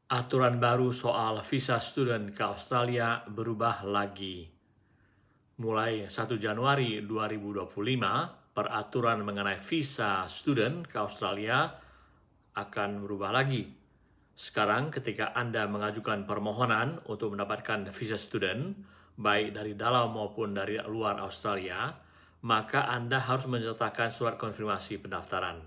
Aturan baru soal visa student ke Australia berubah lagi. Mulai 1 Januari 2025, peraturan mengenai visa student ke Australia akan berubah lagi. Sekarang ketika Anda mengajukan permohonan untuk mendapatkan visa student, baik dari dalam maupun dari luar Australia, maka Anda harus menyertakan surat konfirmasi pendaftaran.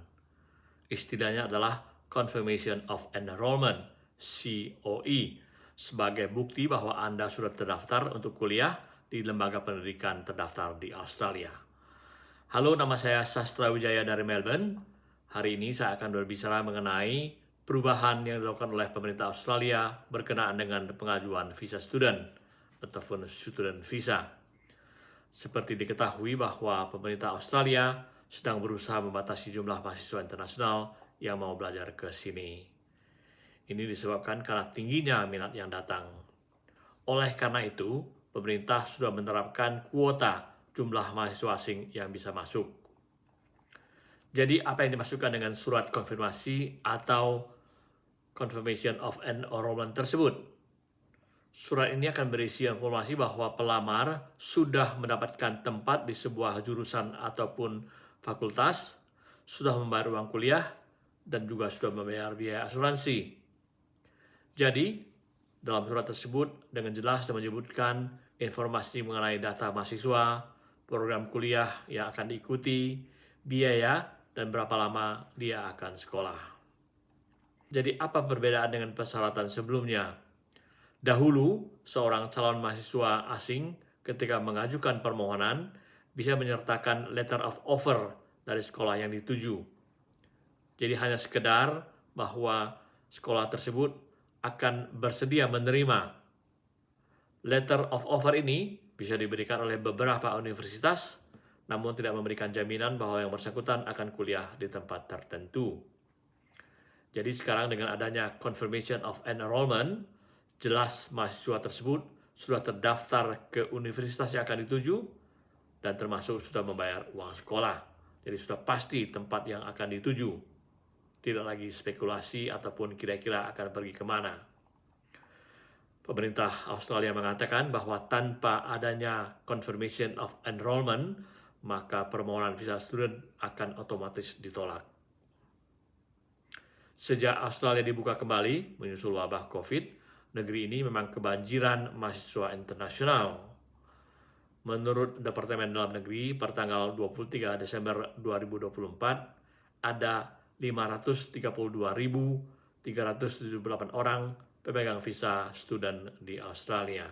Istilahnya adalah Confirmation of Enrollment, COE, sebagai bukti bahwa Anda sudah terdaftar untuk kuliah di lembaga pendidikan terdaftar di Australia. Halo, nama saya Sastra Wijaya dari Melbourne. Hari ini saya akan berbicara mengenai perubahan yang dilakukan oleh pemerintah Australia berkenaan dengan pengajuan visa student ataupun student visa. Seperti diketahui bahwa pemerintah Australia sedang berusaha membatasi jumlah mahasiswa internasional yang mau belajar ke sini. Ini disebabkan karena tingginya minat yang datang. Oleh karena itu, pemerintah sudah menerapkan kuota jumlah mahasiswa asing yang bisa masuk. Jadi, apa yang dimaksudkan dengan surat konfirmasi atau Confirmation of Enrollment tersebut? Surat ini akan berisi informasi bahwa pelamar sudah mendapatkan tempat di sebuah jurusan ataupun fakultas, sudah membayar uang kuliah, dan juga sudah membayar biaya asuransi. Jadi, dalam surat tersebut dengan jelas dan menyebutkan informasi mengenai data mahasiswa, program kuliah yang akan diikuti, biaya, dan berapa lama dia akan sekolah. Jadi, apa perbedaan dengan persyaratan sebelumnya? Dahulu, seorang calon mahasiswa asing ketika mengajukan permohonan bisa menyertakan letter of offer dari sekolah yang dituju. Jadi hanya sekedar bahwa sekolah tersebut akan bersedia menerima. Letter of offer ini bisa diberikan oleh beberapa universitas, namun tidak memberikan jaminan bahwa yang bersangkutan akan kuliah di tempat tertentu. Jadi sekarang dengan adanya Confirmation of Enrollment, jelas mahasiswa tersebut sudah terdaftar ke universitas yang akan dituju dan termasuk sudah membayar uang sekolah. Jadi sudah pasti tempat yang akan dituju. Tidak lagi spekulasi ataupun kira-kira akan pergi kemana. Pemerintah Australia mengatakan bahwa tanpa adanya Confirmation of Enrollment, maka permohonan visa student akan otomatis ditolak. Sejak Australia dibuka kembali menyusul wabah COVID, negeri ini memang kebanjiran mahasiswa internasional. Menurut Departemen Dalam Negeri, pertanggal 23 Desember 2024, ada 532.378 orang pemegang visa student di Australia.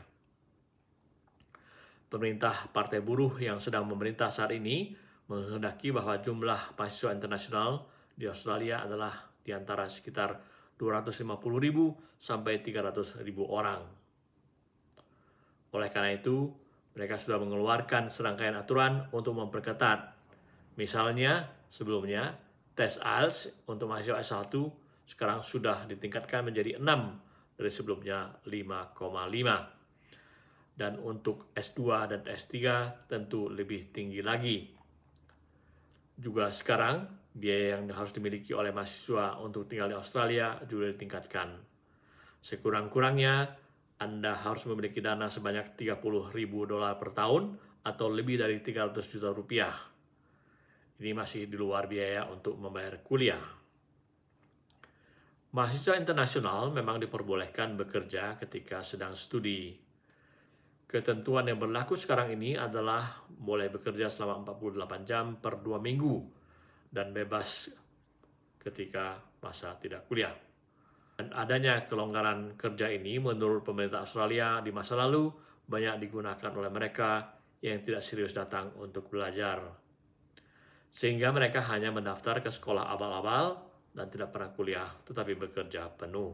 Pemerintah Partai Buruh yang sedang memerintah saat ini menghendaki bahwa jumlah mahasiswa internasional di Australia adalah di antara sekitar 250.000 sampai 300.000 orang. Oleh karena itu, mereka sudah mengeluarkan serangkaian aturan untuk memperketat. Misalnya, sebelumnya, tes IELTS untuk mahasiswa S1 sekarang sudah ditingkatkan menjadi 6 dari sebelumnya 5,5. Dan untuk S2 dan S3 tentu lebih tinggi lagi. Juga sekarang, biaya yang harus dimiliki oleh mahasiswa untuk tinggal di Australia juga ditingkatkan. Sekurang-kurangnya, Anda harus memiliki dana sebanyak $30.000 per tahun atau lebih dari 300 juta rupiah. Ini masih di luar biaya untuk membayar kuliah. Mahasiswa internasional memang diperbolehkan bekerja ketika sedang studi. Ketentuan yang berlaku sekarang ini adalah boleh bekerja selama 48 jam per 2 minggu dan bebas ketika masa tidak kuliah. Dan adanya kelonggaran kerja ini menurut pemerintah Australia di masa lalu banyak digunakan oleh mereka yang tidak serius datang untuk belajar. Sehingga mereka hanya mendaftar ke sekolah abal-abal dan tidak pernah kuliah tetapi bekerja penuh.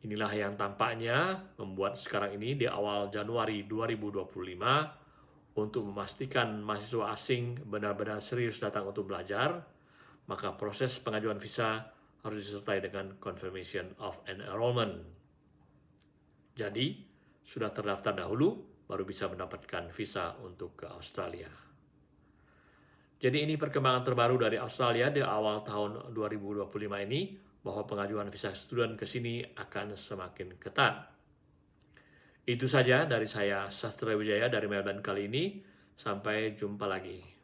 Inilah yang tampaknya membuat sekarang ini di awal Januari 2025 untuk memastikan mahasiswa asing benar-benar serius datang untuk belajar, maka proses pengajuan visa harus disertai dengan Confirmation of Enrollment. Jadi, sudah terdaftar dahulu, baru bisa mendapatkan visa untuk ke Australia. Jadi ini perkembangan terbaru dari Australia di awal tahun 2025 ini bahwa pengajuan visa student ke sini akan semakin ketat. Itu saja dari saya, Sastra Wijaya dari Melbourne kali ini. Sampai jumpa lagi.